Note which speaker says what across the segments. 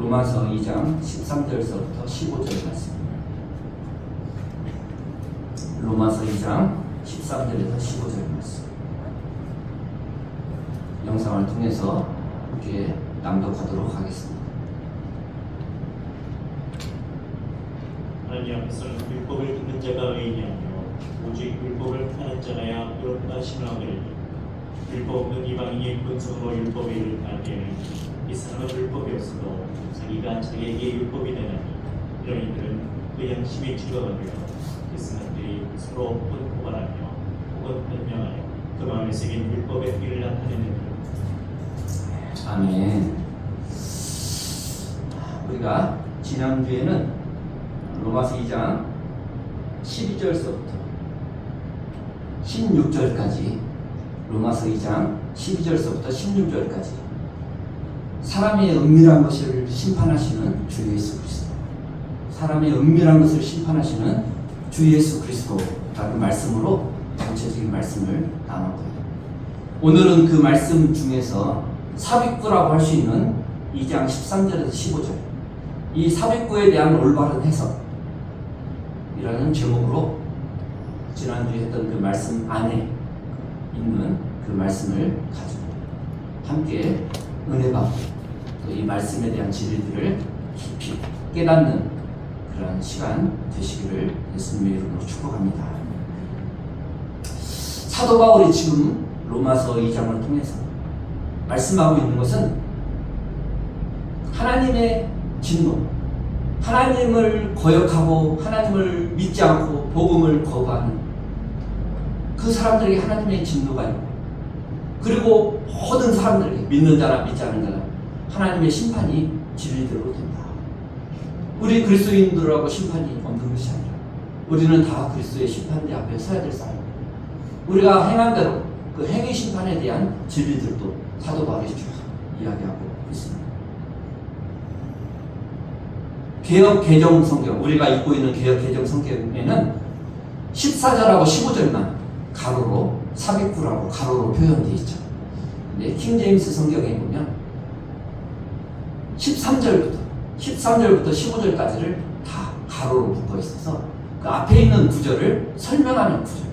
Speaker 1: 로마서 2장 13절서부터 15절 말씀. 로마서 2장 13절에서 15절 말씀. 영상을 통해서 함께 낭독하도록 하겠습니다.
Speaker 2: 하나님 앞에서는 율법을 듣는 자가 의인이 아니요 오직 율법을 하는 자라야 의롭다 하심을 하거니 율법 없는 이방인이 근성으로 율법에 이르는 때에는 이 사람은 율법이 없어도 자기가 자기에게 율법이 되나니 이런 이들은 그 양심이 증거가 되어 그 사람들이 서로 혹은 고발하며 혹은 변명하여 그 마음에 새긴 율법의 피를 나타내는
Speaker 1: 아멘. 우리가 지난주에는 로마서 2장 12절서부터 16절까지 로마서 2장 12절서부터 16절까지 사람의 은밀한 것을 심판하시는 주 예수 그리스도, 사람의 은밀한 것을 심판하시는 주 예수 그리스도라는 말씀으로 전체적인 말씀을 나눴고요. 오늘은 그 말씀 중에서 삽입구라고 할 수 있는 2장 13절에서 15절, 이 삽입구에 대한 올바른 해석이라는 제목으로 지난주에 했던 그 말씀 안에 있는 그 말씀을 가지고 함께 은혜받고 또 이 말씀에 대한 진리들을 깊이 깨닫는 그런 시간 되시기를 예수님의 이름으로 축복합니다. 사도 바울이 지금 로마서 2장을 통해서 말씀하고 있는 것은 하나님의 진노, 하나님을 거역하고 하나님을 믿지 않고 복음을 거부하는 그 사람들에게 하나님의 진노가 있고, 그리고 모든 사람들에게 믿는 자나 믿지 않는 자나 하나님의 심판이 진리대로 된다. 우리 그리스도인들하고 심판이 없는 것이 아니라 우리는 다 그리스도의 심판대 앞에 서야 될 사람. 우리가 행한 대로 그 행위 심판에 대한 진리들도 사도 바울이 쭉 이야기하고 있습니다. 개역 개정 성경, 우리가 읽고 있는 개역 개정 성경에는 14절하고 15절만 가로로 삽입구라고 가로로 표현되어 있죠. 근데 킹 제임스 성경에 보면 13절부터 15절까지를 다 가로로 묶어 있어서 그 앞에 있는 구절을 설명하는 구절,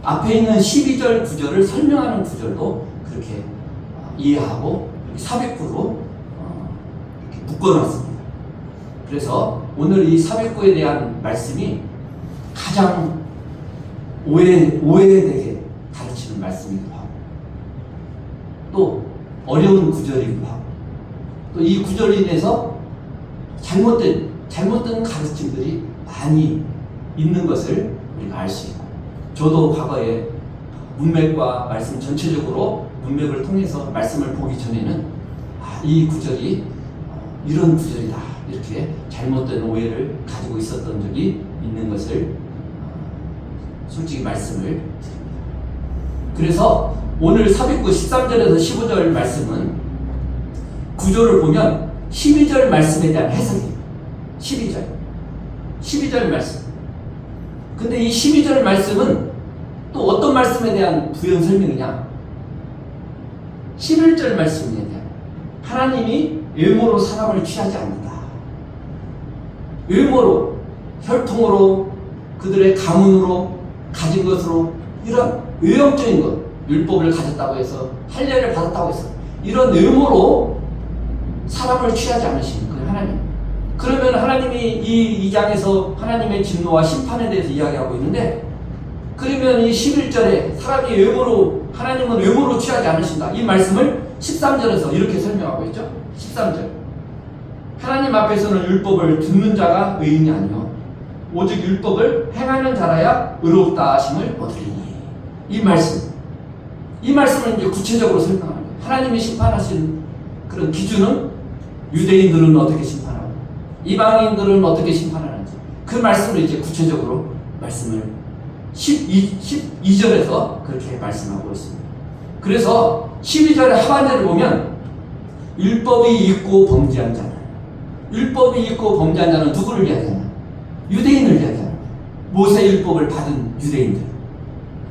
Speaker 1: 앞에 있는 12절 구절을 설명하는 구절도 그렇게 이해하고 삽입구로 이렇게 묶어놨습니다. 그래서 오늘 이 삽입구에 대한 말씀이 가장 오해되게 가르치는 말씀이기도 하고 또 어려운 구절이기도 하고 또 이 구절로 인해서 잘못된 가르침들이 많이 있는 것을 우리가 알 수 있고, 저도 과거에 문맥과 말씀 전체적으로 문맥을 통해서 말씀을 보기 전에는 이 구절이 이런 구절이다 이렇게 잘못된 오해를 가지고 있었던 적이 있는 것을 솔직히 말씀을 드립니다. 그래서 오늘 삽입구 13절에서 15절 말씀은 구조를 보면 12절 말씀에 대한 해석이에요. 12절 말씀. 근데 이 12절 말씀은 또 어떤 말씀에 대한 부연 설명이냐? 11절 말씀에 대한, 하나님이 외모로 사람을 취하지 않는다. 외모로, 혈통으로, 그들의 가문으로 가진 것으로, 이런 외형적인 것, 율법을 가졌다고 해서 할례를 받았다고 해서 이런 외모로 사람을 취하지 않으시는 거예요, 하나님. 그러면 하나님이 이 2장에서 하나님의 진노와 심판에 대해서 이야기하고 있는데, 그러면 이 11절에 사람이 외모로, 하나님은 외모로 취하지 않으신다, 이 말씀을 13절에서 이렇게 설명하고 있죠. 13절, 하나님 앞에서는 율법을 듣는 자가 의인이 아니요 오직 율법을 행하는 자라야 의롭다 하심을 얻으리니. 이 말씀을 이제 구체적으로 설명하는 거예요. 하나님이 심판하신 그런 기준은 유대인들은 어떻게 심판하고 이방인들은 어떻게 심판하는지 그 말씀을 이제 구체적으로 말씀을 12절에서 그렇게 말씀하고 있습니다. 그래서 12절의 하반절을 보면 율법이 있고 범죄한 자는, 율법이 있고 범죄한 자는 누구를 이야기하냐? 유대인을 이야기하는 거예요. 모세 율법을 받은 유대인들,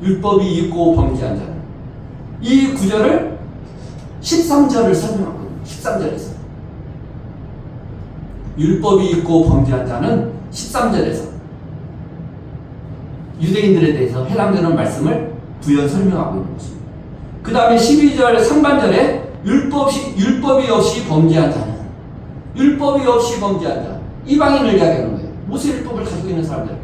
Speaker 1: 율법이 있고 범죄한 자는. 이 구절을 13절을 설명하고 있는 13절에서 율법이 있고 범죄한 자는 13절에서 유대인들에 대해서 해당되는 말씀을 부연 설명하고 있는 것입니다. 그 다음에 12절 상반절에 율법이 없이 범죄한 자는, 율법이 없이 범죄한 자, 이방인을 이야기하는 거예요. 모세 율법을 가지고 있는 사람들,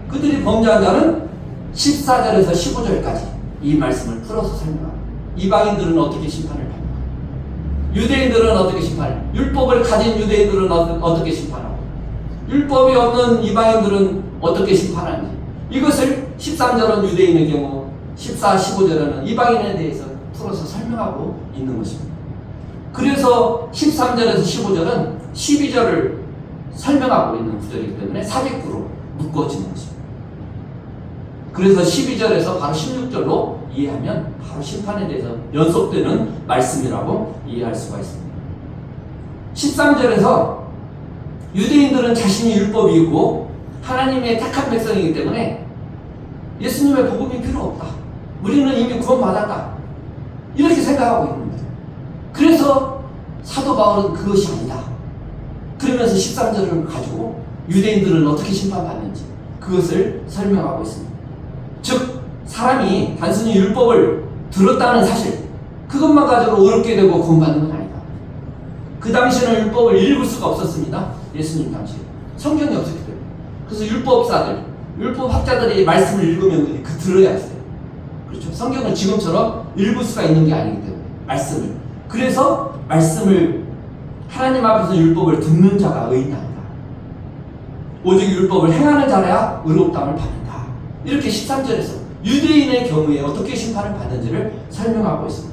Speaker 1: 그들이 범죄한 자는 14절에서 15절까지 이 말씀을 풀어서 설명합니다. 이방인들은 어떻게 심판을 받는가, 유대인들은 어떻게 심판을, 율법을 가진 유대인들은 어떻게 심판하고, 율법이 없는 이방인들은 어떻게 심판하는지, 이것을 13절은 유대인의 경우, 14, 15절은 이방인에 대해서 풀어서 설명하고 있는 것입니다. 그래서 13절에서 15절은 12절을 설명하고 있는 구절이기 때문에 사직구로 묶어지는 것입니다. 그래서 12절에서 바로 16절로 이해하면 바로 심판에 대해서 연속되는 말씀이라고 이해할 수가 있습니다. 13절에서 유대인들은 자신이 율법이 있고 하나님의 택한 백성이기 때문에 예수님의 복음이 필요 없다, 우리는 이미 구원받았다, 이렇게 생각하고 있는 거예요. 그래서 사도 바울은 그것이 아니다, 그러면서 13절을 가지고 유대인들은 어떻게 심판받는지 그것을 설명하고 있습니다. 즉 사람이 단순히 율법을 들었다는 사실, 그것만 가지고 어렵게 되고 구원받는 건 아니다. 그 당시에는 율법을 읽을 수가 없었습니다. 예수님 당시에 성경이 없었기 때문에. 그래서 율법사들, 율법학자들이 말씀을 읽으면 그 들어야 했어요. 그렇죠? 성경은 지금처럼 읽을 수가 있는 게 아니기 때문에 말씀을. 그래서 말씀을, 하나님 앞에서 율법을 듣는 자가 의인이 아니다, 오직 율법을 행하는 자라야 의롭다함을 받는다, 이렇게 13절에서 유대인의 경우에 어떻게 심판을 받는지를 설명하고 있습니다.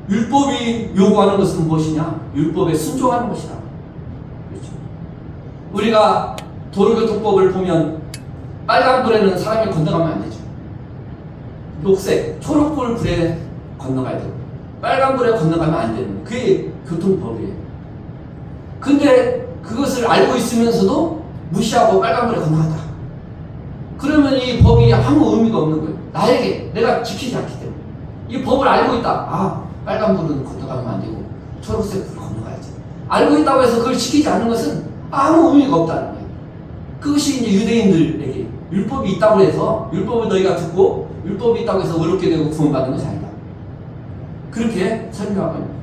Speaker 1: 율법이 요구하는 것은 무엇이냐? 율법에 순종하는 것이다. 그렇죠? 우리가 도로교통법을 보면 빨간불에는 사람이 건너가면 안 되죠. 녹색, 초록불 불에 건너가야 되고 빨간불에 건너가면 안 되는, 그게 교통법이에요. 근데 그것을 알고 있으면서도 무시하고 빨간불에 건너갔다, 그러면 이 법이 아무 의미가 없는 거예요. 나에게, 내가 지키지 않기 때문에. 이 법을 알고 있다, 아 빨간불은 건너가면 안 되고 초록색 불을 건너가야지, 알고 있다고 해서 그걸 지키지 않는 것은 아무 의미가 없다는 거예요. 그것이 이제 유대인들에게 율법이 있다고 해서 율법을 너희가 듣고 율법이 있다고 해서 어렵게 되고 구원받는 것이 아니다, 그렇게 설명하고 있습니다.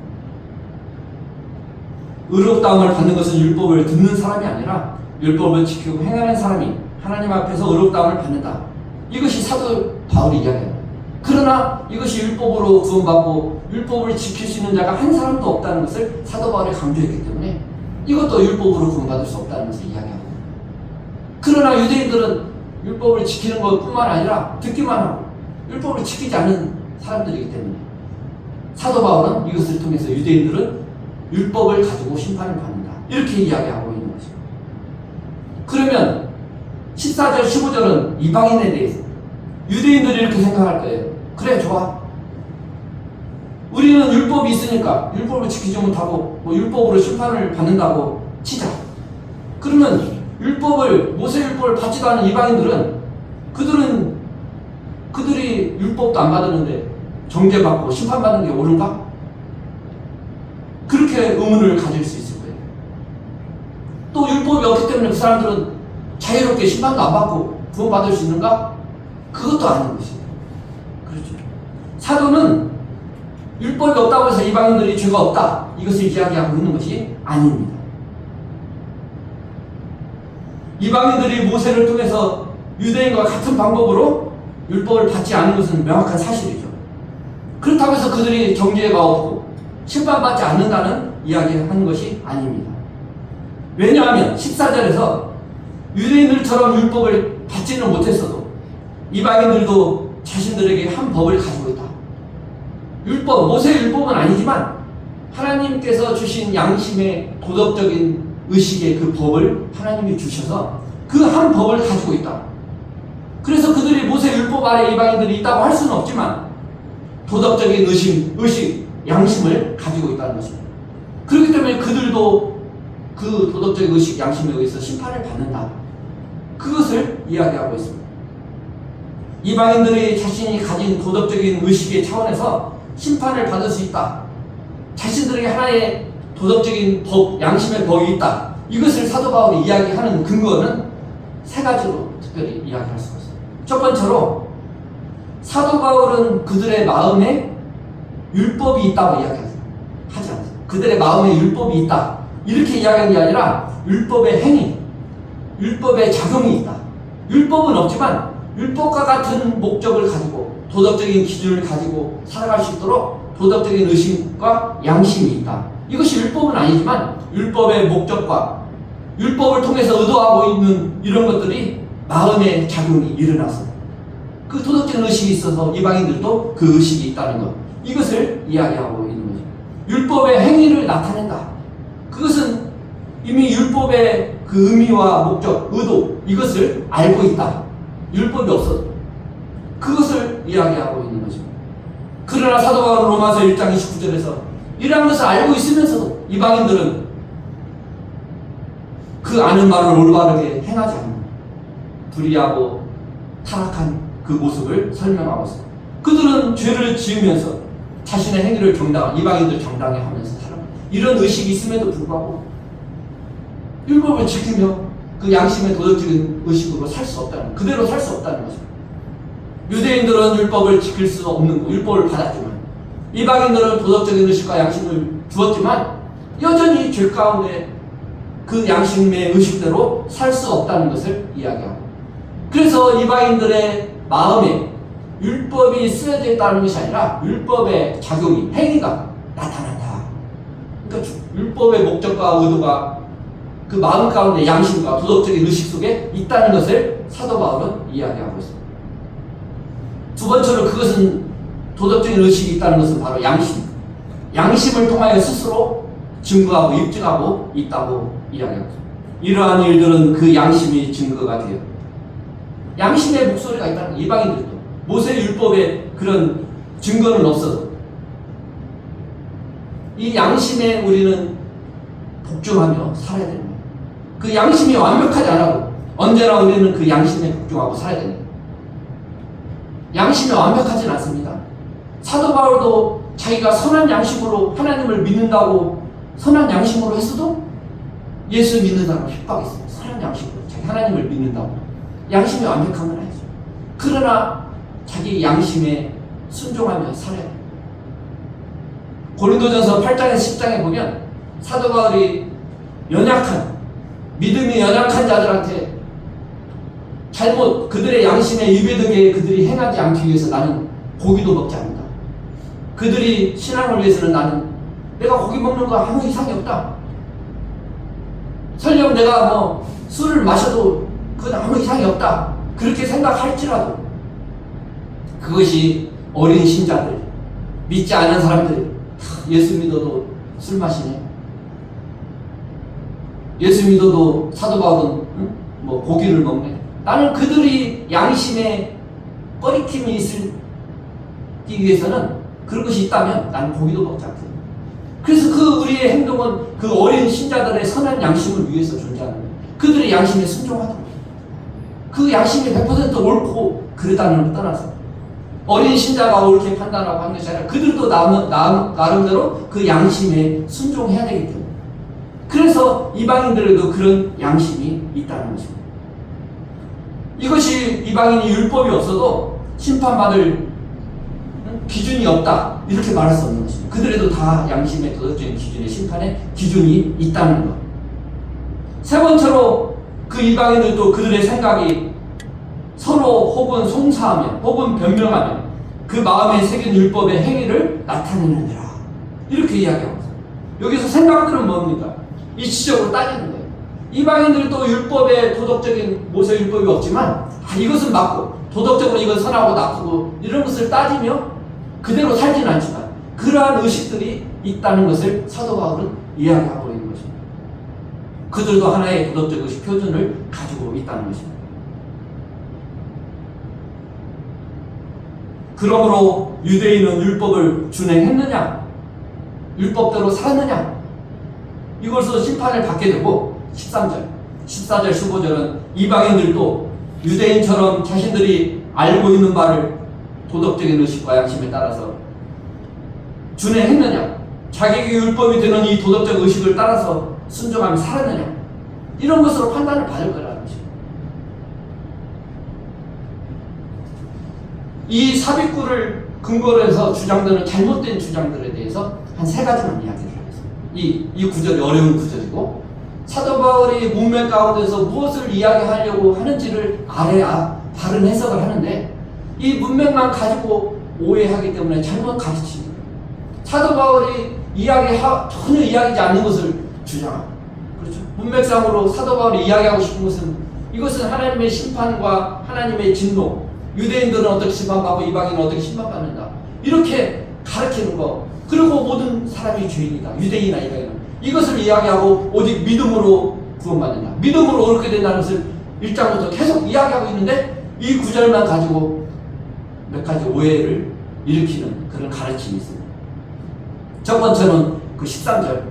Speaker 1: 의롭다함을 받는 것은 율법을 듣는 사람이 아니라 율법을 지키고 행하는 사람이 하나님 앞에서 의롭다함을 받는다, 이것이 사도 바울이 이야기합니다. 그러나 이것이 율법으로 구원받고 율법을 지킬 수 있는 자가 한 사람도 없다는 것을 사도 바울이 강조했기 때문에 이것도 율법으로 구원받을 수 없다는 것을 이야기하고, 그러나 유대인들은 율법을 지키는 것뿐만 아니라 듣기만 하고 율법을 지키지 않는 사람들이기 때문에 사도 바울은 이것을 통해서 유대인들은 율법을 가지고 심판을 받는다, 이렇게 이야기하고 있는 것입니다. 그러면 14절 15절은 이방인에 대해서 유대인들이 이렇게 생각할 거예요. 그래, 좋아, 우리는 율법이 있으니까 율법을 지키지 못하고 뭐 율법으로 심판을 받는다고 치자. 그러면 모세 율법을 받지도 않은 이방인들은 그들이 율법도 안 받았는데 정죄받고 심판받는 게 옳은가? 그렇게 의문을 가질 수 있을 거예요. 또 율법이 없기 때문에 그 사람들은 자유롭게 심판도 안 받고 구원받을 수 있는가? 그것도 아닌 것입니다. 그렇죠? 사도는 율법이 없다고 해서 이방인들이 죄가 없다, 이것을 이야기하고 있는 것이 아닙니다. 이방인들이 모세를 통해서 유대인과 같은 방법으로 율법을 받지 않은 것은 명확한 사실이죠. 그렇다고 해서 그들이 정죄가 없고 심판받지 않는다는 이야기하는 것이 아닙니다. 왜냐하면 14절에서 유대인들처럼 율법을 받지는 못했어도 이방인들도 자신들에게 한 법을 가지고 있다. 율법, 모세 율법은 아니지만 하나님께서 주신 양심의 도덕적인 의식의 그 법을 하나님이 주셔서 그 한 법을 가지고 있다. 그래서 그들이 모세 율법 아래 이방인들이 있다고 할 수는 없지만 도덕적인 의식, 양심을 가지고 있다는 것입니다. 그렇기 때문에 그들도 그 도덕적인 의식, 양심에 의해서 심판을 받는다, 그것을 이야기하고 있습니다. 이방인들이 자신이 가진 도덕적인 의식의 차원에서 심판을 받을 수 있다, 자신들에게 하나의 도덕적인 법, 양심의 법이 있다. 이것을 사도 바울이 이야기하는 근거는 세 가지로 특별히 이야기할 수가 있어요. 첫 번째로 사도 바울은 그들의 마음에 율법이 있다고 이야기하지 않아요. 그들의 마음에 율법이 있다. 이렇게 이야기하는 게 아니라 율법의 행위, 율법의 작용이 있다. 율법은 없지만 율법과 같은 목적을 가지고 도덕적인 기준을 가지고 살아갈 수 있도록 도덕적인 의식과 양심이 있다. 이것이 율법은 아니지만 율법의 목적과 율법을 통해서 의도하고 있는 이런 것들이 마음의 작용이 일어나서 그 도덕적인 의식이 있어서 이방인들도 그 의식이 있다는 것, 이것을 이야기하고 있는 거죠. 율법의 행위를 나타낸다. 그것은 이미 율법의 그 의미와 목적, 의도, 이것을 알고 있다. 율법이 없어도 그것을 이야기하고 있는 거죠. 그러나 사도 바울은 로마서 1장 29절에서 이러한 것을 알고 있으면서도 이방인들은 그 아는 말을 올바르게 행하지 않는 불의하고 타락한 그 모습을 설명하고 있습니다. 그들은 죄를 지으면서 자신의 행위를 정당한 이방인들 정당히 하면서 살아갑니다. 이런 의식이 있음에도 불구하고 율법을 지키며 그 양심의 도덕적인 의식으로 살 수 없다는, 그대로 살 수 없다는 것입니다. 유대인들은 율법을 지킬 수 없는 거, 율법을 받았지만 이방인들은 도덕적인 의식과 양심을 주었지만 여전히 죄 가운데 그 양심의 의식대로 살 수 없다는 것을 이야기하고, 그래서 이방인들의 마음에 율법이 쓰여져 있다는 것이 아니라 율법의 작용이, 행위가 나타난다. 그러니까 율법의 목적과 의도가 그 마음 가운데 양심과 도덕적인 의식 속에 있다는 것을 사도 바울은 이야기하고 있습니다. 두 번째로 그것은 도덕적인 의식이 있다는 것은 바로 양심. 양심을 통하여 스스로 증거하고 입증하고 있다고 이야기합니다. 이러한 일들은 그 양심이 증거가 돼요. 양심의 목소리가 있다는 이방인들도 모세 율법에 그런 증거는 없어도 이 양심에 우리는 복종하며 살아야 됩니다. 그 양심이 완벽하지 않아도 언제나 우리는 그 양심에 복종하고 살아야 됩니다. 양심이 완벽하진 않습니다. 사도 바울도 자기가 선한 양심으로 하나님을 믿는다고 선한 양심으로 했어도 예수 믿는 사람 핍박했습니다. 선한 양심으로 자기 하나님을 믿는다고. 양심이 완벽한 건 아니죠. 그러나 자기 양심에 순종하며 살아야 돼요. 고린도전서 8장에서 10장에 보면 사도 바울이 연약한, 믿음이 연약한 자들한테 잘못 그들의 양심에 입에되게 그들이 행하지 않기 위해서 나는 고기도 먹지 않는다. 그들이 신앙을 위해서는 나는 내가 고기 먹는 거 아무 이상이 없다. 설령 내가 뭐 술을 마셔도 그건 아무 이상이 없다. 그렇게 생각할지라도 그것이 어린 신자들, 믿지 않은 사람들, 예수 믿어도 술 마시네. 예수 믿어도 사도 바울은 뭐 고기를 먹네. 나는 그들이 양심에 꺼리낌이 있기 위해서는 그런 것이 있다면 나는 고기도 먹지 않거든. 그래서 그 우리의 행동은 그 어린 신자들의 선한 양심을 위해서 존재하는 거예요. 그들의 양심에 순종하도록. 그 양심이 100% 옳고 그르다는 걸 떠나서 어린 신자가 옳게 판단하고 하는 것이 아니라 그들도 나름대로 그 양심에 순종해야 되기 때문에, 그래서 이방인들에도 그런 양심이 있다는 것입니다. 이것이 이방인이 율법이 없어도 심판받을 기준이 없다 이렇게 말할 수 없는 것입니다. 그들에도 다 양심의 도덕적인 기준의 심판의 기준이 있다는 것. 세 번째로 그 이방인들도 그들의 생각이 서로 혹은 송사하며 혹은 변명하며 그 마음에 새긴 율법의 행위를 나타내느니라 이렇게 이야기하고 있습니다. 여기서 생각들은 뭡니까? 이치적으로 따지는 거예요. 이방인들도 율법의 도덕적인 모세 율법이 없지만 이것은 맞고 도덕적으로 이건 선하고 나쁘고 이런 것을 따지며 그대로 살지는 않지만 그러한 의식들이 있다는 것을 사도 바울은 이야기하고 있는 것입니다. 그들도 하나의 도덕적 의식 표준을 가지고 있다는 것입니다. 그러므로 유대인은 율법을 준행했느냐, 율법대로 살았느냐, 이것으로 심판을 받게 되고 13절, 14절, 15절은 이방인들도 유대인처럼 자신들이 알고 있는 바를 도덕적인 의식과 양심에 따라서 준행했느냐, 자기에게 율법이 되는 이 도덕적 의식을 따라서 순종하며 살았느냐, 이런 것으로 판단을 받을 거라는 것입니다. 이 삽입구를 근거로 해서 주장되는 잘못된 주장들에 대해서 한 3가지만 이야기를 하겠습니다. 이 구절이 어려운 구절이고, 사도 바울이 문맥 가운데서 무엇을 이야기하려고 하는지를 알아야 바른 해석을 하는데, 이 문맥만 가지고 오해하기 때문에 잘못 가르칩니다. 사도 바울이 전혀 이야기하지 않는 것을 주장합니다. 그렇죠? 문맥상으로 사도 바울이 이야기하고 싶은 것은, 이것은 하나님의 심판과 하나님의 진노, 유대인들은 어떻게 심판받고 이방인은 어떻게 심판받는다, 이렇게 가르치는 거, 그리고 모든 사람이 죄인이다, 유대인이나 이방인은, 이것을 이야기하고 오직 믿음으로 구원받는다, 믿음으로 옳게 된다는 것을 1장부터 계속 이야기하고 있는데, 이 구절만 가지고 몇 가지 오해를 일으키는 그런 가르침이 있습니다. 첫 번째는 그 13절,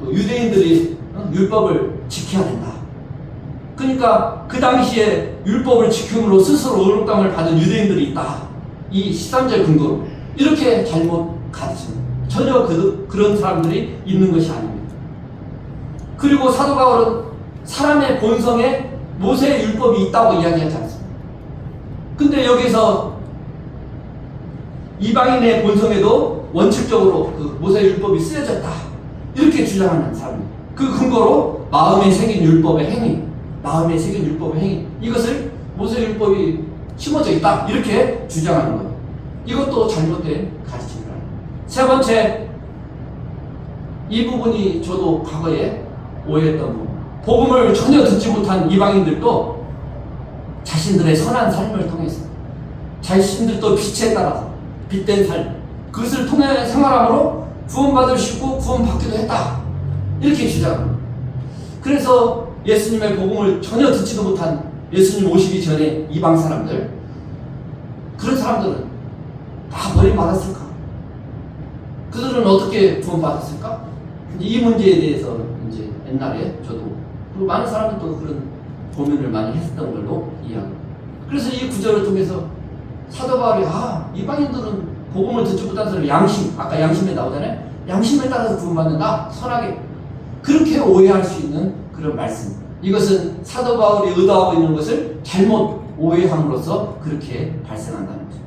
Speaker 1: 그 유대인들이 율법을 지켜야 된다. 그러니까 그 당시에 율법을 지킴으로 스스로 의롭다함을 받은 유대인들이 있다, 이 13절 근거로 이렇게 잘못 가르칩니다. 전혀 그런 사람들이 있는 것이 아닙니다. 그리고 사도 바울은 사람의 본성에 모세의 율법이 있다고 이야기하지 않습니다. 근데 여기서 이방인의 본성에도 원칙적으로 그 모세의 율법이 쓰여졌다, 이렇게 주장하는 사람입니다. 그 근거로 마음에 새긴 율법의 행위, 이것을 모세 율법이 심어져 있다, 이렇게 주장하는 거예요. 이것도 잘못된 가르침이다. 세 번째, 이 부분이 저도 과거에 오해했던 부분, 복음을 전혀 듣지 못한 이방인들도 자신들의 선한 삶을 통해서, 자신들도 빛에 따라서 빛된 삶, 그것을 통해 생활함으로 구원받을 수 있고 구원받기도 했다, 이렇게 주장합니다. 그래서 예수님의 복음을 전혀 듣지도 못한, 예수님 오시기 전에 이방 사람들, 그런 사람들은 다 버림받았을까? 그들은 어떻게 구원받았을까? 이 문제에 대해서 이제 옛날에 저도, 그리고 많은 사람들도 그런 고민을 많이 했었던 걸로 이해합니다. 그래서 이 구절을 통해서 사도 바울이, 이방인들은 복음을 듣지 못한 사람이 아까 양심에 나오잖아요. 양심에 따라서 구원받는다, 선하게, 그렇게 오해할 수 있는 그런 말씀, 이것은 사도 바울이 의도하고 있는 것을 잘못 오해함으로써 그렇게 발생한다는 거죠.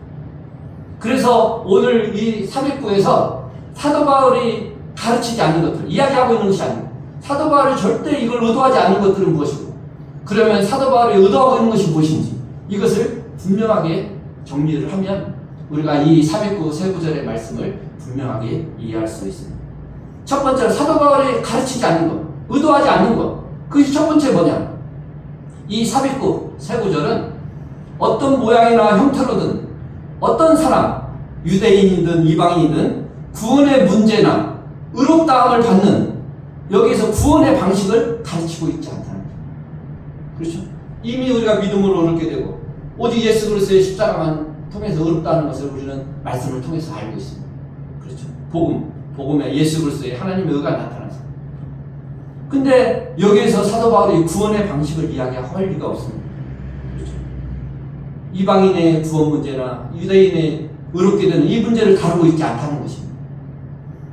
Speaker 1: 그래서 오늘 이 삽입구에서 사도 바울이 가르치지 않는 것들, 이야기하고 있는 것이 아닙니다. 사도 바울이 절대 이걸 의도하지 않는 것들은 무엇이고, 그러면 사도 바울이 의도하고 있는 것이 무엇인지, 이것을 분명하게 정리를 하면 우리가 이 삽입구 세 구절의 말씀을 분명하게 이해할 수 있습니다. 첫 번째로 사도 바울이 가르치지 않는 것, 의도하지 않는 것, 그것이 첫 번째 뭐냐? 이 삽입구 세 구절은 어떤 모양이나 형태로든 어떤 사람, 유대인이든 이방인이든 구원의 문제나 의롭다함을 받는, 여기에서 구원의 방식을 가르치고 있지 않다는 거예요. 그렇죠? 이미 우리가 믿음으로 얻게 되고 오직 예수 그리스도의 십자가만 통해서 의롭다는 것을 우리는 말씀을 통해서 알고 있습니다. 그렇죠? 복음에 예수 그리스도의 하나님의 의가 나타나서. 근데 여기에서 사도 바울이 구원의 방식을 이야기할 리가 없습니다. 그렇죠? 이방인의 구원 문제나 유대인의 의롭게 되는 이 문제를 다루고 있지 않다는 것입니다.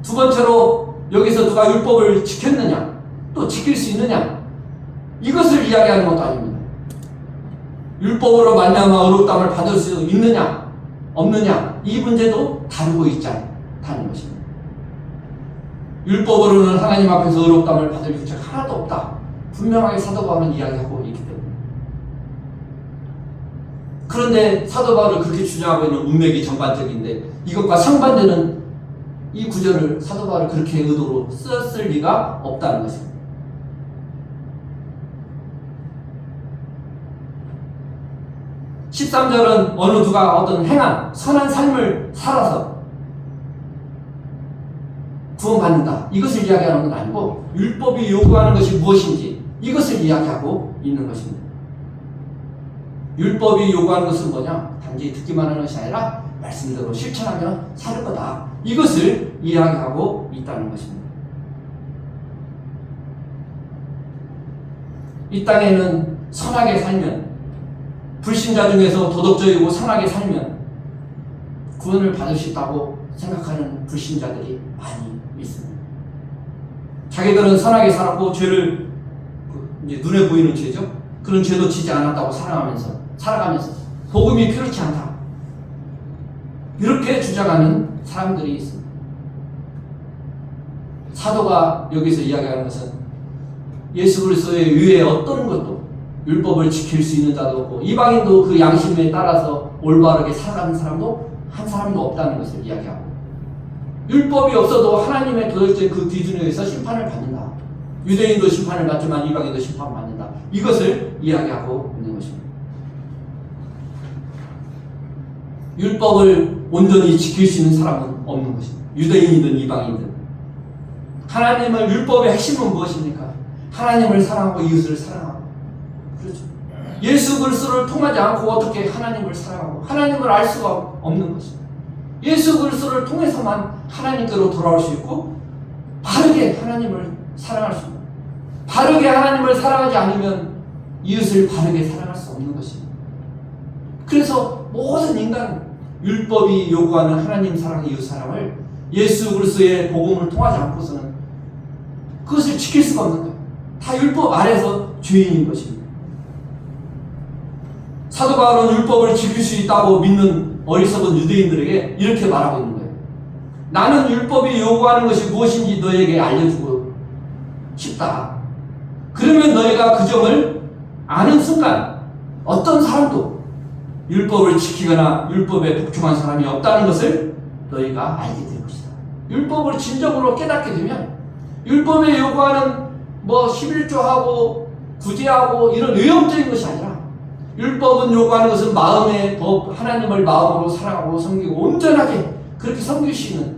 Speaker 1: 두 번째로 여기서 누가 율법을 지켰느냐, 또 지킬 수 있느냐, 이것을 이야기하는 것도 아닙니다. 율법으로 말미암아 의롭다함을 받을 수 있느냐 없느냐, 이 문제도 다루고 있지 않다는 것입니다. 율법으로는 하나님 앞에서 의롭다함을 받을 유책 하나도 없다, 분명하게 사도 바울은 이야기하고 있기 때문에. 그런데 사도 바울은 그렇게 주장하고 있는 문맥이 전반적인데, 이것과 상반되는 이 구절을 사도 바울은 그렇게 의도로 썼을 리가 없다는 것입니다. 13절은 어느 누가 어떤 행한 선한 삶을 살아서 구원받는다, 이것을 이야기하는 건 아니고 율법이 요구하는 것이 무엇인지 이것을 이야기하고 있는 것입니다. 율법이 요구하는 것은 뭐냐? 단지 듣기만 하는 것이 아니라 말씀대로 실천하면 살 거다, 이것을 이야기하고 있다는 것입니다. 이 땅에는 선하게 살면, 불신자 중에서 도덕적이고 선하게 살면 구원을 받을 수 있다고 생각하는 불신자들이 많이 있습니다. 자기들은 선하게 살았고 죄를 이제 눈에 보이는 죄죠. 그런 죄도 지지 않았다고 살아가면서 복음이 필요치 않다. 이렇게 주장하는 사람들이 있습니다. 사도가 여기서 이야기하는 것은 예수 그리스도의 위에 어떤 것도 율법을 지킬 수 있는 자도 없고 이방인도 그 양심에 따라서 올바르게 살아가는 사람도 한 사람도 없다는 것을 이야기하고, 율법이 없어도 하나님의 도덕적인 그 기준에 의해서 심판을 받는다. 유대인도 심판을 받지만 이방인도 심판을 받는다. 이것을 이야기하고 있는 것입니다. 율법을 온전히 지킬 수 있는 사람은 없는 것입니다. 유대인이든 이방인이든. 하나님을, 율법의 핵심은 무엇입니까? 하나님을 사랑하고 이웃을 사랑하고. 그렇죠. 예수 그리스도를 통하지 않고 어떻게 하나님을 사랑하고 하나님을 알 수가 없는 것입니다. 예수 그리스도를 통해서만 하나님께로 돌아올 수 있고 바르게 하나님을 사랑할 수 있습니다. 바르게 하나님을 사랑하지 않으면 이웃을 바르게 사랑할 수 없는 것입니다. 그래서 모든 인간 율법이 요구하는 하나님 사랑, 이웃 사랑을 예수 그리스도의 복음을 통하지 않고서는 그것을 지킬 수가 없는 거예요. 다 율법 아래서 죄인인 것입니다. 사도 바울은 율법을 지킬 수 있다고 믿는 어리석은 유대인들에게 이렇게 말하고 있는 거예요. 나는 율법이 요구하는 것이 무엇인지 너에게 알려주고 싶다. 그러면 너희가 그 점을 아는 순간 어떤 사람도 율법을 지키거나 율법에 복종한 사람이 없다는 것을 너희가 알게 될 것이다. 율법을 진정으로 깨닫게 되면 율법에 요구하는 11조하고 구제하고 이런 외형적인 것이 아니라 율법은 요구하는 것은 마음의 법, 하나님을 마음으로 사랑하고 섬기고 온전하게 그렇게 섬길 수 있는,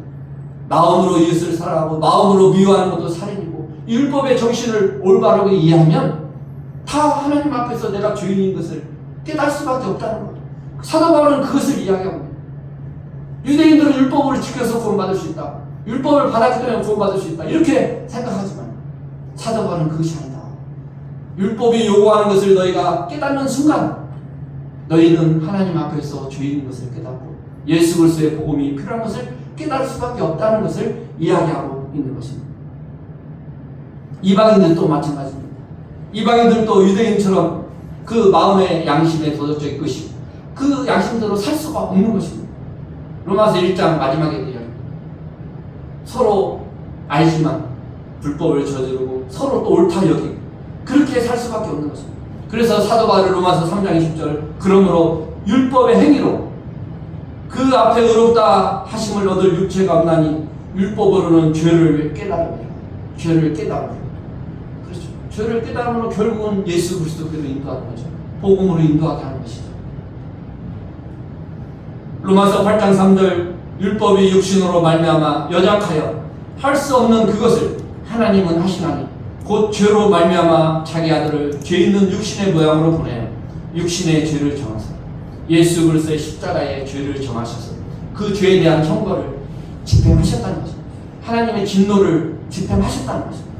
Speaker 1: 마음으로 이웃을 사랑하고 마음으로 미워하는 것도 살인이고, 율법의 정신을 올바르게 이해하면 다 하나님 앞에서 내가 죄인인 것을 깨달을 수밖에 없다는 것. 사도 바울은 그것을 이야기하고 있습니다. 유대인들은 율법을 지켜서 구원받을 수 있다. 율법을 받았기 때문에 구원받을 수 있다. 이렇게 생각하지만 사도 바울은 그것이 아니다. 율법이 요구하는 것을 너희가 깨닫는 순간 너희는 하나님 앞에서 죄인인 것을 깨닫고 예수 그리스도의 복음이 필요한 것을 깨달을 수밖에 없다는 것을 이야기하고 있는 것입니다. 이방인들도 마찬가지입니다. 이방인들도 유대인처럼 그 마음의 양심의 도덕적인 것이 그 양심대로 살 수가 없는 것입니다. 로마서 1장 마지막에 이야기합니다. 서로 알지만 불법을 저지르고 서로 또 옳다 여기고 그렇게 살 수밖에 없는 것입니다. 그래서 사도 바울은 로마서 3장 20절 그러므로 율법의 행위로 그 앞에 의롭다 하심을 얻을 육체가 없나니 율법으로는 죄를 깨달으며 죄를 깨달으며, 그렇죠. 죄를 깨달으므로 결국은 예수 그리스도께로 인도하는 거죠. 복음으로 인도하게 하는 것이죠. 로마서 8장 3절 율법이 육신으로 말미암아 연약하여 할 수 없는 그것을 하나님은 하시나니 곧 죄로 말미암아 자기 아들을 죄 있는 육신의 모양으로 보내어 육신의 죄를 정하사 예수 그리스도의 십자가의 죄를 정하셔서 그 죄에 대한 형벌을 집행하셨다는 것입니다. 하나님의 진노를 집행하셨다는 것입니다.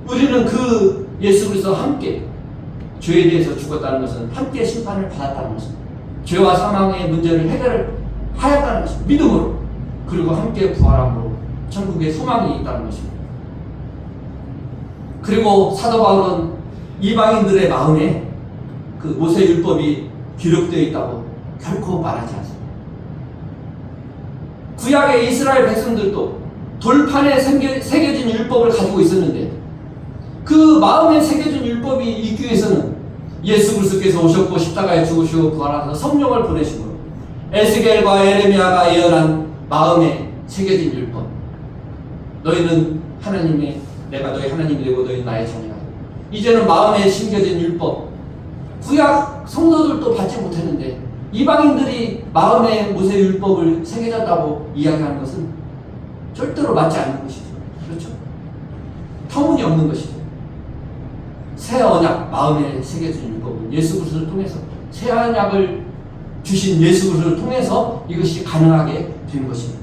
Speaker 1: 우리는 그 예수 그리스도와 함께 죄에 대해서 죽었다는 것은 함께 심판을 받았다는 것입니다. 죄와 사망의 문제를 해결을 하였다는 것입니다. 믿음으로, 그리고 함께 부활함으로 천국의 소망이 있다는 것입니다. 그리고 사도 바울은 이방인들의 마음에 그 모세율법이 기록되어 있다고 결코 말하지 않습니다. 구약의 이스라엘 백성들도 돌판에 새겨진 율법을 가지고 있었는데 그 마음에 새겨진 율법이 있기 위해서는 예수 그리스도께서 오셨고 십자가에 죽으시고 부활하셔서 성령을 보내시고 에스겔과 에레미야가 예언한 마음에 새겨진 율법, 너희는 하나님의, 내가 너희 하나님이 되고 너희는 나의 자녀가 되고, 이제는 마음에 심겨진 율법, 구약 성도들도 받지 못했는데 이방인들이 마음에 모세 율법을 새겨졌다고 이야기하는 것은 절대로 맞지 않는 것이죠. 그렇죠? 터무니없는 것이죠. 새 언약, 마음에 새겨진 율법은 예수 그리스도를 통해서, 새 언약을 주신 예수 그리스도를 통해서 이것이 가능하게 된 것입니다.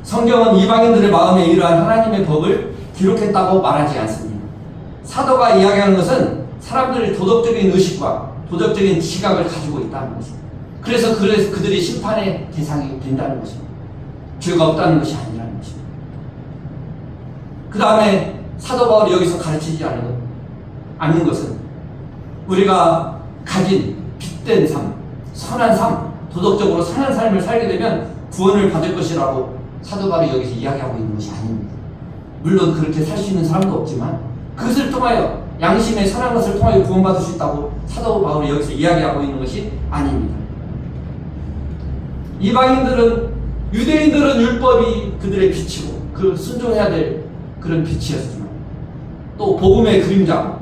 Speaker 1: 성경은 이방인들의 마음에 이러한 하나님의 법을 기록했다고 말하지 않습니다. 사도가 이야기하는 것은 사람들의 도덕적인 의식과 도덕적인 지각을 가지고 있다는 것입니다. 그래서 그들이 심판의 대상이 된다는 것입니다. 죄가 없다는 것이 아니라는 것입니다. 그 다음에 사도 바울이 여기서 가르치지 않는 것은 우리가 가진 빛된 삶, 선한 삶, 도덕적으로 선한 삶을 살게 되면 구원을 받을 것이라고 사도 바울이 여기서 이야기하고 있는 것이 아닙니다. 물론 그렇게 살 수 있는 사람도 없지만 그것을 통하여 양심의 선한 것을 통하여 구원받을 수 있다고 사도 바울이 여기서 이야기하고 있는 것이 아닙니다. 이방인들은, 유대인들은 율법이 그들의 빛이고 그 순종해야 될 그런 빛이었지만 또 복음의 그림자,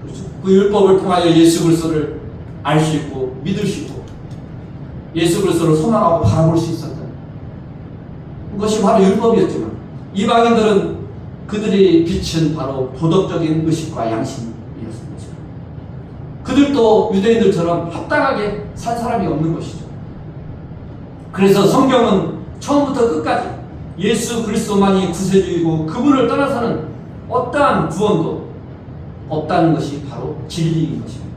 Speaker 1: 그렇죠? 그 율법을 통하여 예수 그리스도를 알 수 있고 믿을 수 있고 예수 그리스도를 소망하고 바라볼 수 있었던 그것이 바로 율법이었지만 이방인들은 그들의 빛은 바로 도덕적인 의식과 양심이었습니다. 그들도 유대인들처럼 합당하게 산 사람이 없는 것이죠. 그래서 성경은 처음부터 끝까지 예수 그리스도만이 구세주이고 그분을 떠나서는 어떠한 구원도 없다는 것이 바로 진리인 것입니다.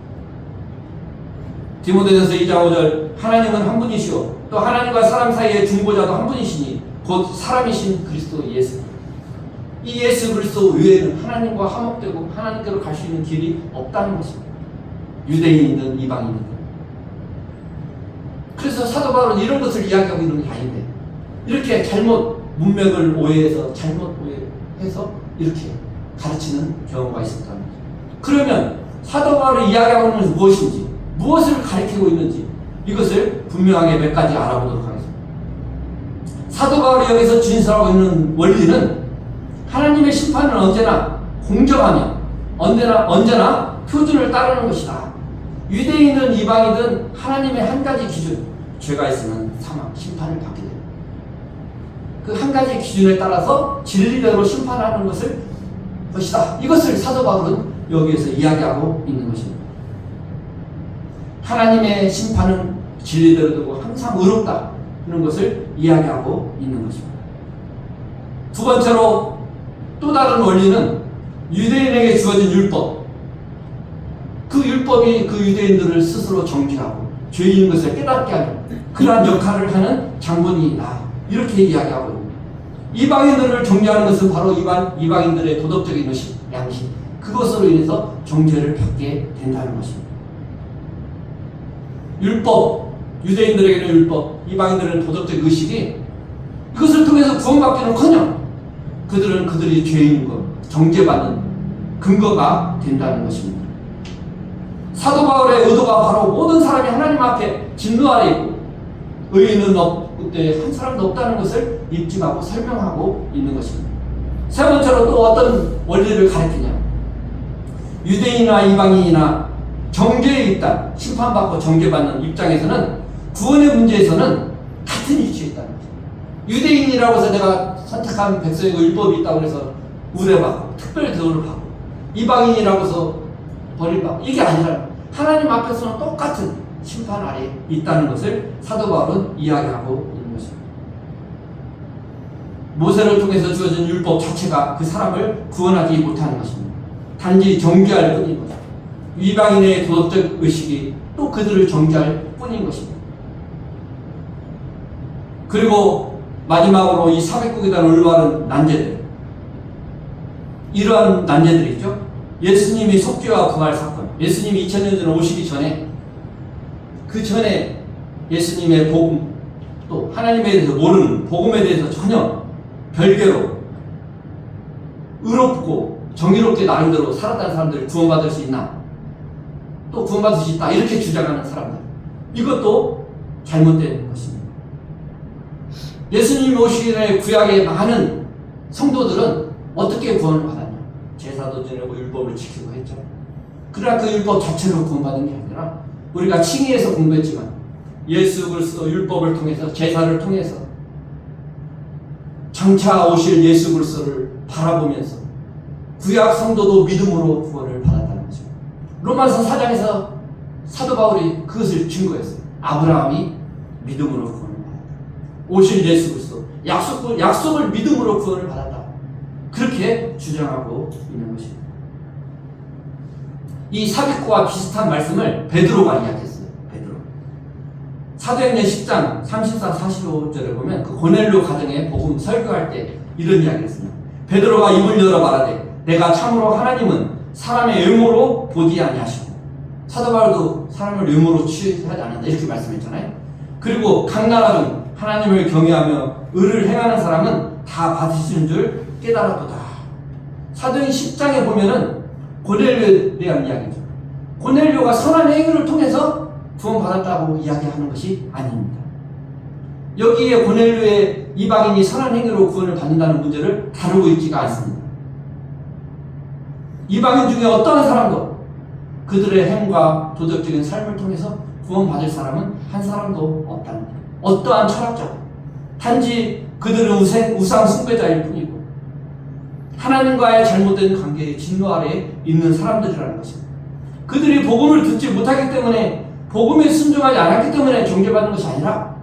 Speaker 1: 디모데전서 2장 5절 하나님은 한 분이시오 또 하나님과 사람 사이의 중보자도 한 분이시니 곧 사람이신 그리스도 예수. 이 예수 그리스도 외에는 하나님과 화목되고 하나님께로 갈 수 있는 길이 없다는 것입니다. 유대인이든 이방인이든. 그래서 사도 바울은 이런 것을 이야기하고 있는 게 아닌데 이렇게 잘못 문맥을 오해해서 잘못 오해해서 이렇게 가르치는 경우가 있었다는 거죠. 그러면 사도 바울이 이야기하고 있는 것은 무엇인지 무엇을 가리키고 있는지 이것을 분명하게 몇 가지 알아보도록 하겠습니다. 사도 바울이 여기서 진술하고 있는 원리는 하나님의 심판은 언제나 공정하며 언제나 표준을 따르는 것이다. 유대인이든 이방이든 하나님의 한 가지 기준, 죄가 있으면 사망, 심판을 받게 됩니다. 그 한 가지 기준에 따라서 진리대로 심판하는 것이다. 이것을 사도 바울은 여기에서 이야기하고 있는 것입니다. 하나님의 심판은 진리대로 되고 항상 의롭다. 이런 것을 이야기하고 있는 것입니다. 두 번째로 또 다른 원리는 유대인에게 주어진 율법. 그 율법이 그 유대인들을 스스로 정죄하고 죄인 것을 깨닫게 하는 그러한 역할을 하는 장본인이다. 이렇게 이야기하고 있습니다. 이방인들을 정죄하는 것은 바로 이방인들의 도덕적인 의식, 양심. 그것으로 인해서 정죄를 받게 된다는 것입니다. 율법, 유대인들에게는 율법, 이방인들은 도덕적 의식이 이것을 통해서 구원받기는커녕 그들은 그들이 죄인 것, 정죄받는 근거가 된다는 것입니다. 사도 바울의 의도가 바로 모든 사람이 하나님 앞에 진노 아래 있고 의인은 그때 한 사람도 없다는 것을 입증하고 설명하고 있는 것입니다. 세 번째로 또 어떤 원리를 가르치냐? 유대인이나 이방인이나 정죄에 있다, 심판받고 정죄받는 입장에서는 구원의 문제에서는 같은 위치에 있다는 거죠. 유대인이라고 해서 내가 선택한 백성이고 율법이 있다고 해서 우대받고 특별 대우를 받고 이방인이라고 해서 버림받고 이게 아니라 하나님 앞에서는 똑같은 심판 아래에 있다는 것을 사도 바울은 이야기하고 있는 것입니다. 모세를 통해서 주어진 율법 자체가 그 사람을 구원하지 못하는 것입니다. 단지 정죄할 뿐인 것입니다. 이방인의 도덕적 의식이 또 그들을 정죄할 뿐인 것입니다. 그리고 마지막으로 이 사백국에 대한 올바른 난제들, 이러한 난제들이 있죠. 예수님이 속죄와 부활 사건, 예수님이 2000년 전에 오시기 전에 그 전에 예수님의 복음 또 하나님에 대해서 모르는 복음에 대해서 전혀 별개로 의롭고 정의롭게 나름대로 살았다는 사람들을 구원받을 수 있나? 또 구원받을 수 있다. 이렇게 주장하는 사람들. 이것도 잘못된 것입니다. 예수님이 오시기 전에 구약의 많은 성도들은 어떻게 구원을 받았냐? 제사도 지내고 율법을 지키고 했죠. 그러나 그 율법 자체로 구원받은 게 아니라 우리가 칭의에서 공부했지만 예수 그리스도 율법을 통해서 제사를 통해서 장차 오실 예수 그리스도를 바라보면서 구약 성도도 믿음으로 구원을 받았다는 것입니다. 로마서 4장에서 사도 바울이 그것을 증거했어요. 아브라함이 믿음으로 구원을 받았다. 오실 예수 그리스도 약속을 믿음으로 구원을 받았다. 그렇게 주장하고 있는 것입니다. 이 사백구와 비슷한 말씀을 베드로가 이야기했어요. 사도행전 10장 34, 45절에 보면 그 고넬료 가정에 복음 설교할 때 이런 이야기를 했습니다. 베드로가 입을 열어 말하되 내가 참으로 하나님은 사람의 외모로 보지 아니하시고, 사도 바울도 사람을 외모로 취하지 않는다 이렇게 말씀했잖아요. 그리고 각 나라 중 하나님을 경외하며 의를 행하는 사람은 다 받으시는 줄 깨달았도다. 사도행 10장에 보면은 고넬료에 대한 이야기죠. 고넬료가 선한 행위를 통해서 구원받았다고 이야기하는 것이 아닙니다. 여기에 고넬료의 이방인이 선한 행위로 구원을 받는다는 문제를 다루고 있지가 않습니다. 이방인 중에 어떠한 사람도 그들의 행과 도덕적인 삶을 통해서 구원받을 사람은 한 사람도 없다는 거예요. 어떠한 철학적, 단지 그들은 우상 숭배자일 뿐이고 하나님과의 잘못된 관계의 진노 아래에 있는 사람들이라는 것입니다. 그들이 복음을 듣지 못하기 때문에, 복음에 순종하지 않았기 때문에 정죄받는 것이 아니라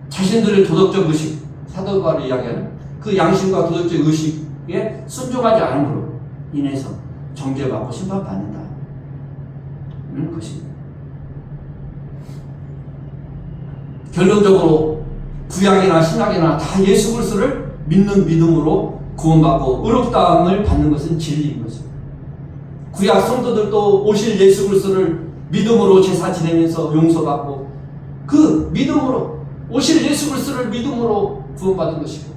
Speaker 1: 자신들의 도덕적 의식, 사도 바울이 이야기하는 그 양심과 도덕적 의식에 순종하지 않음으로 인해서 정죄받고 심판받는다는 것입니다. 결론적으로 구약이나 신약이나 다 예수 그리스도를 믿는 믿음으로 구원받고 의롭다함을 받는 것은 진리인 것입니다. 구약 성도들도 오실 예수 그리스도를 믿음으로 제사 지내면서 용서받고 그 믿음으로 오실 예수 그리스도를 믿음으로 구원받은 것이고,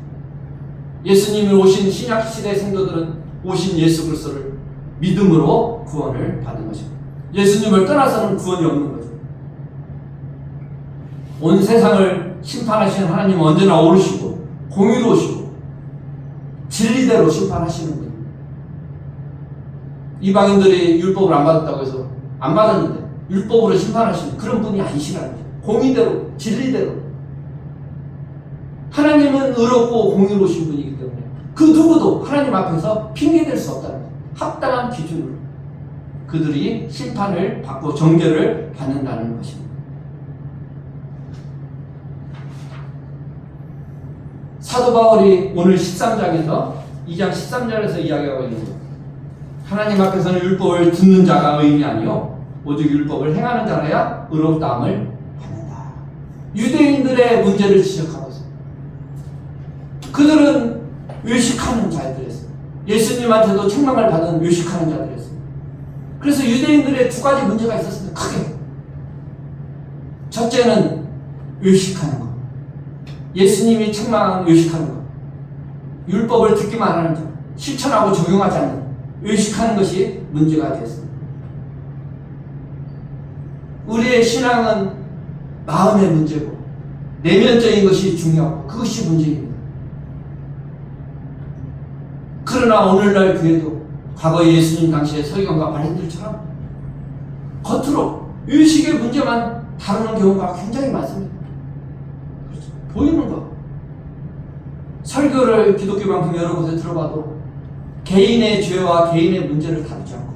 Speaker 1: 예수님이 오신 신약 시대 성도들은 오신 예수 그리스도를 믿음으로 구원을 받은 것입니다. 예수님을 떠나서는 구원이 없는 거죠. 온 세상을 심판하시는 하나님은 언제나 옳으시고 공의로우시고 진리대로 심판하시는 분입니다. 이방인들이 율법을 안 받았다고 해서 안 받았는데 율법으로 심판하시는 그런 분이 아니시라는 거죠. 공의대로, 진리대로. 하나님은 의롭고 공의로우신 분이기 때문에 그 누구도 하나님 앞에서 핑계댈 수 없다는 거예요. 합당한 기준으로 그들이 심판을 받고 정죄를 받는다는 것입니다. 사도 바울이 오늘 13장에서 2장 13절에서 이야기하고 있는 것, 하나님 앞에서는 율법을 듣는 자가 의인이 아니요 오직 율법을 행하는 자라야 의롭다함을 받는다. 유대인들의 문제를 지적하고 있습니다. 그들은 외식하는 자들이었습니다. 예수님한테도 책망을 받은 외식하는 자들이었습니다. 그래서 유대인들의 두 가지 문제가 있었습니다. 크게. 첫째는 외식하는 것. 예수님이 책망한 외식하는 것. 율법을 듣기만 하는 자, 실천하고 적용하지 않는 외식하는 것이 문제가 되었습니다. 우리의 신앙은 마음의 문제고 내면적인 것이 중요하고 그것이 문제입니다. 그러나 오늘날 교회도 과거 예수님 당시의 서기관과 바리새인들처럼 겉으로 의식의 문제만 다루는 경우가 굉장히 많습니다. 그렇죠? 보이는 것. 설교를 기독교 방송 여러 곳에 들어봐도 개인의 죄와 개인의 문제를 다루지 않고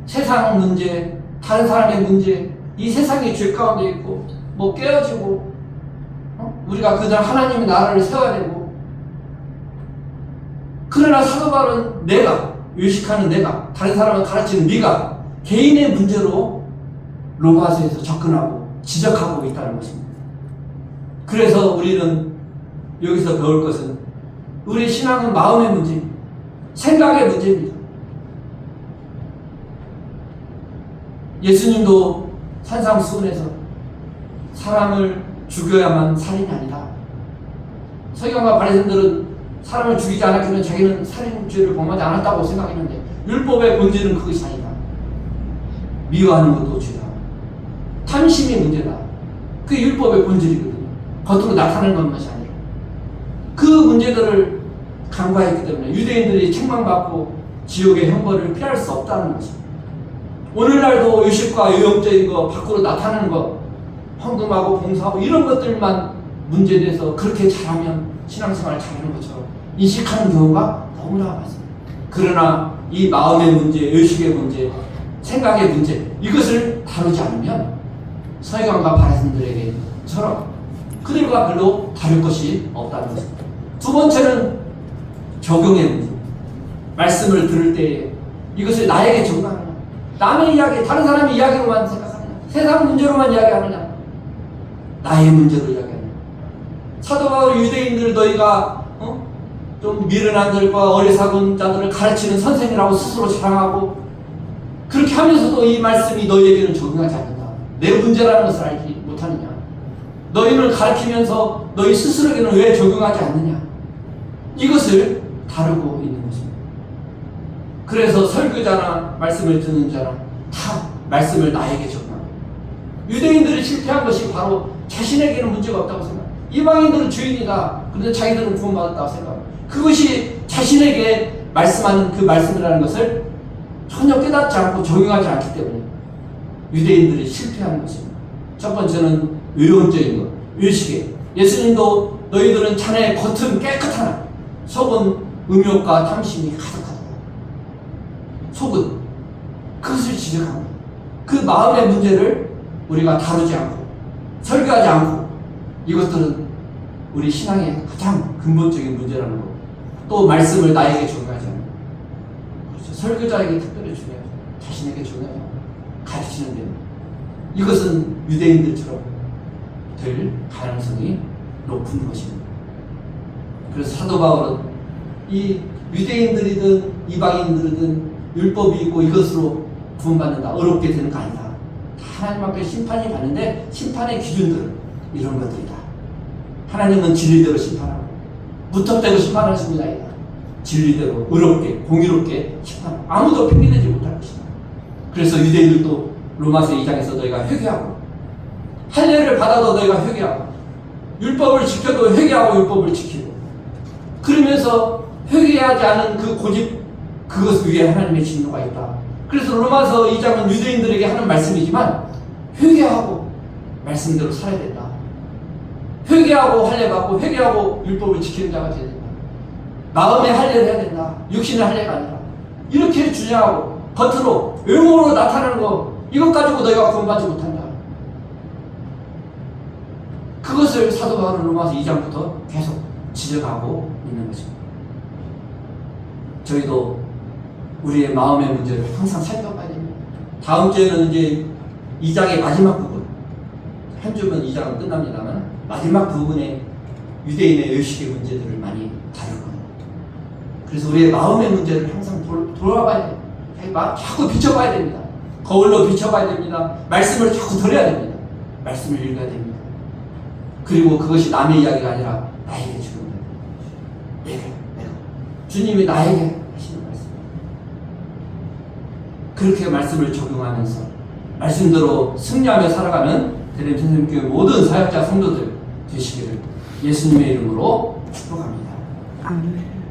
Speaker 1: 세상 문제, 다른 사람의 문제, 이 세상의 죄 가운데 있고 뭐 깨어지고 우리가 그들 하나님의 나라를 세워야 되고, 그러나 사도 바울은 내가 외식하는 내가, 다른 사람을 가르치는 네가 개인의 문제로 로마서에서 접근하고 지적하고 있다는 것입니다. 그래서 우리는 여기서 배울 것은 우리 신앙은 마음의 문제입니다. 생각의 문제입니다. 예수님도 산상수훈에서 사람을 죽여야만 살인이 아니다. 서기관과 바리새인들은 사람을 죽이지 않았기는 자기는 살인죄를 범하지 않았다고 생각했는데 율법의 본질은 그것이 아니다. 미워하는 것도 죄다. 탐심이 문제다. 그게 율법의 본질이거든요. 겉으로 나타나는 것이 아니라. 그 문제들을 간과했기 때문에 유대인들이 책망받고 지옥의 형벌을 피할 수 없다는 것입니다. 오늘날도 의식과 요용적인 거, 밖으로 나타나는 거, 헌금하고 봉사하고 이런 것들만 문제돼서 그렇게 잘하면 신앙생활을 잘하는 것처럼 인식하는 경우가 너무나 많습니다. 그러나 이 마음의 문제, 의식의 문제, 생각의 문제, 이것을 다루지 않으면 서기관과 바리새인들에게처럼 그들과 별로 다를 것이 없다는 것입니다. 두 번째는 적용의 문제. 말씀을 들을 때 이것을 나에게 적용하느냐, 남의 이야기, 다른 사람의 이야기로만 생각하느냐, 세상 문제로만 이야기하느냐, 나의 문제로 이야기합니다. 사도 바울이 유대인들 너희가 좀 미련한 자들과 어리석은 자들을 가르치는 선생이라고 스스로 자랑하고 그렇게 하면서도 이 말씀이 너희에게는 적용하지 않는다. 내 문제라는 것을 알지 못하느냐. 너희를 가르치면서 너희 스스로에게는 왜 적용하지 않느냐. 이것을 다루고 있는 것입니다. 그래서 설교자나 말씀을 듣는 자나 다 말씀을 나에게 적용합니다. 유대인들이 실패한 것이 바로 자신에게는 문제가 없다고 생각합니다. 이방인들은 주인이다. 그런데 자기들은 구원받았다고 생각합니다. 그것이 자신에게 말씀하는 그 말씀이라는 것을 전혀 깨닫지 않고 적용하지 않기 때문에 유대인들이 실패하는 것입니다. 첫 번째는 외형적인 것, 외식에. 예수님도 너희들은 자네의 겉은 깨끗하나 속은 음욕과 탐심이 가득하다. 속은 그것을 지적합니다. 그 마음의 문제를 우리가 다루지 않고 설교하지 않고 이것들은 우리 신앙의 가장 근본적인 문제라는 것. 또 말씀을 나에게 적용하지 않는 것. 그렇죠. 설교자에게 특별히 중요하죠. 자신에게 중요하죠. 가르치는 데 이것은 유대인들처럼 될 가능성이 높은 것입니다. 그래서 사도 바울은 이 유대인들이든 이방인들이든 율법이 있고 이것으로 구원받는다. 어렵게 되는 거 아니다. 하나님 앞에 심판이 가는데 심판의 기준들은 이런 것들이다. 하나님은 진리대로 심판하고 무턱대고 심판하시는 분이 아니다. 진리대로 의롭게 공의롭게 심판하고 아무도 핑계대지 못할 것이다. 그래서 유대인들도 로마서 2장에서 너희가 회개하고 할례를 받아도 너희가 회개하고 율법을 지켜도 회개하고 율법을 지키고 그러면서 회개하지 않은 그 고집 그것 위에 하나님의 진노가 있다. 그래서 로마서 2장은 유대인들에게 하는 말씀이지만 회개하고 말씀대로 살아야 된다. 회개하고 할례 받고 회개하고 율법을 지키는 자가 되야 된다. 마음의 할례를 해야 된다. 육신의 할례가 아니라 이렇게 주장하고 겉으로 외모로 나타나는 거 이것 가지고 너희가 구원받지 못한다. 그것을 사도 바울은 로마서 2장부터 계속 지적하고 있는 것입니다. 저희도 우리의 마음의 문제를 항상 살펴봐야 됩니다. 다음 주에는 이제 2장의 마지막 부분, 한 주면 2장은 끝납니다만 마지막 부분에 유대인의 의식의 문제들을 많이 다룰 겁니다. 그래서 우리의 마음의 문제를 항상 돌아봐야 됩니다. 자꾸 비춰봐야 됩니다. 거울로 비춰봐야 됩니다. 말씀을 자꾸 들어야 됩니다. 말씀을 읽어야 됩니다. 그리고 그것이 남의 이야기가 아니라 나에게 주는 거예요. 내가 주님이 나에게 하시는 말씀. 그렇게 말씀을 적용하면서 말씀대로 승리하며 살아가는 대림 선생님교회 모든 사역자 성도들 되시기를 예수님의 이름으로 축복합니다.
Speaker 3: 아멘.